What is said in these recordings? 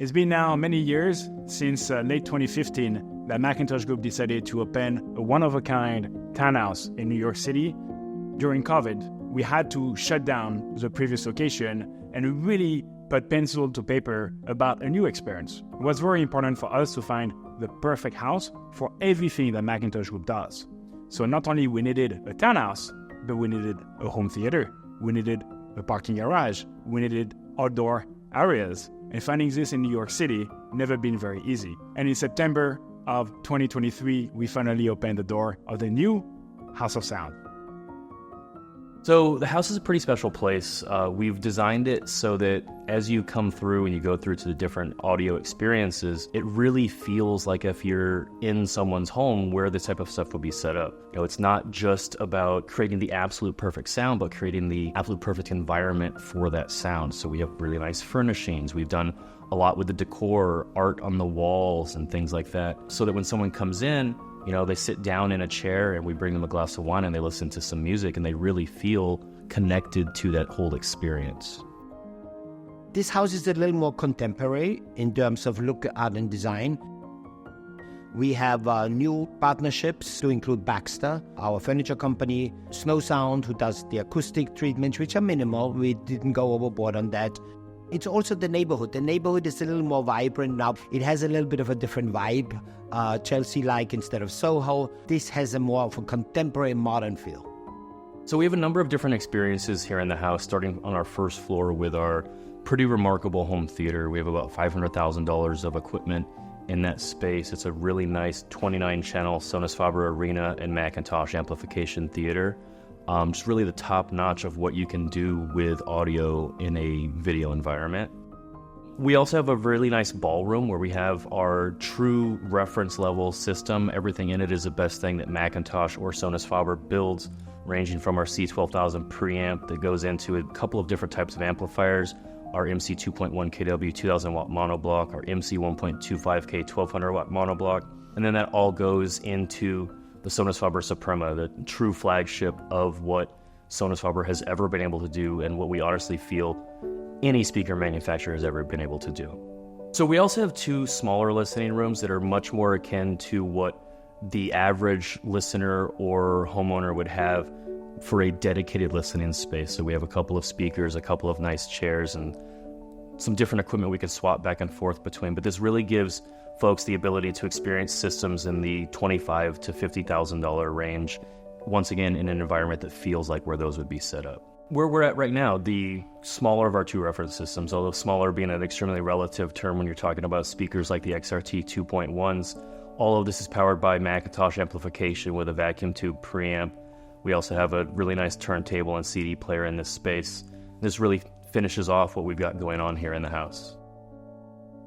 It's been now many years since late 2015 that McIntosh Group decided to open a one-of-a-kind townhouse in New York City. During COVID, we had to shut down the previous location and really put pencil to paper about a new experience. It was very important for us to find the perfect house for everything that McIntosh Group does. So not only we needed a townhouse, but we needed a home theater, we needed a parking garage, we needed outdoor areas. And finding this in New York City never been very easy. And in September of 2023, we finally opened the door of the new House of Sound. So the house is a pretty special place. We've designed it so that as you come through and you go through to the different audio experiences, it really feels like if you're in someone's home where this type of stuff would be set up. You know, it's not just about creating the absolute perfect sound, but creating the absolute perfect environment for that sound. So we have really nice furnishings. We've done a lot with the decor, art on the walls and things like that, so that when someone comes in, you know, they sit down in a chair and we bring them a glass of wine and they listen to some music and they really feel connected to that whole experience. This house is a little more contemporary in terms of look, art, and design. We have new partnerships to include Baxter, our furniture company, Snow Sound, who does the acoustic treatments, which are minimal. We didn't go overboard on that. It's also the neighborhood. The neighborhood is a little more vibrant now. It has a little bit of a different vibe, Chelsea-like instead of SoHo. This has a more of a contemporary, modern feel. So we have a number of different experiences here in the house, starting on our first floor with our pretty remarkable home theater. We have about $500,000 of equipment in that space. It's a really nice 29-channel Sonus Faber Arena and McIntosh amplification theater. Just really the top notch of what you can do with audio in a video environment. We also have a really nice ballroom where we have our true reference level system. Everything in it is the best thing that McIntosh or Sonus Faber builds, ranging from our C12000 preamp that goes into a couple of different types of amplifiers, our MC 2.1 kW 2000 watt monoblock, our MC 1.25K 1200 watt monoblock, and then that all goes into the Sonus Faber Suprema, the true flagship of what Sonus Faber has ever been able to do and what we honestly feel any speaker manufacturer has ever been able to do. So we also have two smaller listening rooms that are much more akin to what the average listener or homeowner would have for a dedicated listening space. So we have a couple of speakers, a couple of nice chairs, and some different equipment we can swap back and forth between. But this really gives folks the ability to experience systems in the $25,000 to $50,000 range, once again in an environment that feels like where those would be set up. Where we're at right now, the smaller of our two reference systems, although smaller being an extremely relative term when you're talking about speakers like the XRT 2.1s, all of this is powered by McIntosh amplification with a vacuum tube preamp. We also have a really nice turntable and CD player in this space. This really finishes off what we've got going on here in the house.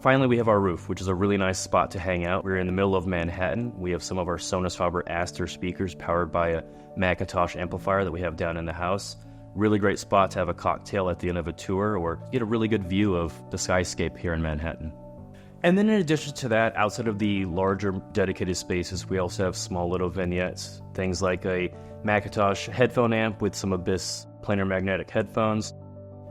Finally, we have our roof, which is a really nice spot to hang out. We're in the middle of Manhattan. We have some of our Sonus Faber Aster speakers powered by a McIntosh amplifier that we have down in the house. Really great spot to have a cocktail at the end of a tour or get a really good view of the skyscape here in Manhattan. And then in addition to that, outside of the larger dedicated spaces, we also have small little vignettes, things like a McIntosh headphone amp with some Abyss planar magnetic headphones.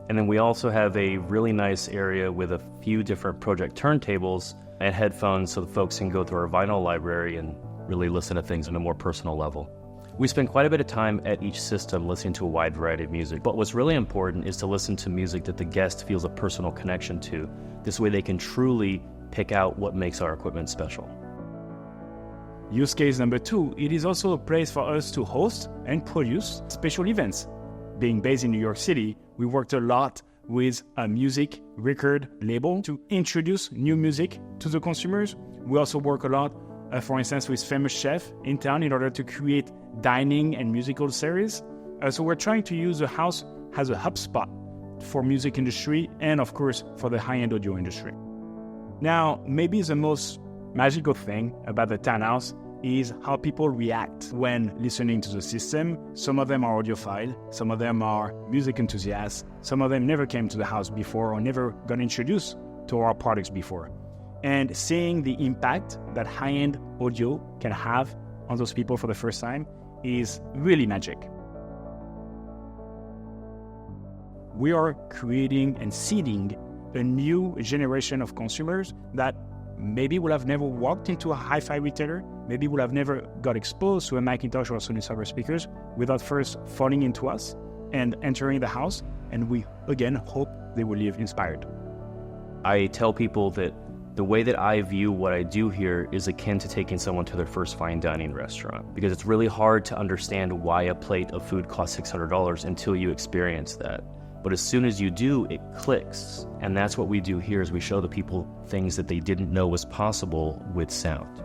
And then we also have a really nice area with a few different project turntables and headphones so the folks can go through our vinyl library and really listen to things on a more personal level. We spend quite a bit of time at each system listening to a wide variety of music, but what's really important is to listen to music that the guest feels a personal connection to. This way they can truly pick out what makes our equipment special. Use case number 2, it is also a place for us to host and produce special events. Being based in New York City, we worked a lot with a music record label to introduce new music to the consumers. We also work a lot, for instance, with famous chefs in town in order to create dining and musical series. So we're trying to use the house as a hub spot for music industry and, of course, for the high-end audio industry. Now, maybe the most magical thing about the townhouse is how people react when listening to the system. Some of them are audiophile, some of them are music enthusiasts, some of them never came to the house before or never got introduced to our products before. And seeing the impact that high-end audio can have on those people for the first time is really magic. We are creating and seeding a new generation of consumers that maybe would have never walked into a hi-fi retailer, maybe would have never got exposed to a McIntosh or Sonus Faber speakers without first falling into us and entering the house. And we, again, hope they will leave inspired. I tell people that the way that I view what I do here is akin to taking someone to their first fine dining restaurant, because it's really hard to understand why a plate of food costs $600 until you experience that. But as soon as you do, it clicks. And that's what we do here, is we show the people things that they didn't know was possible with sound.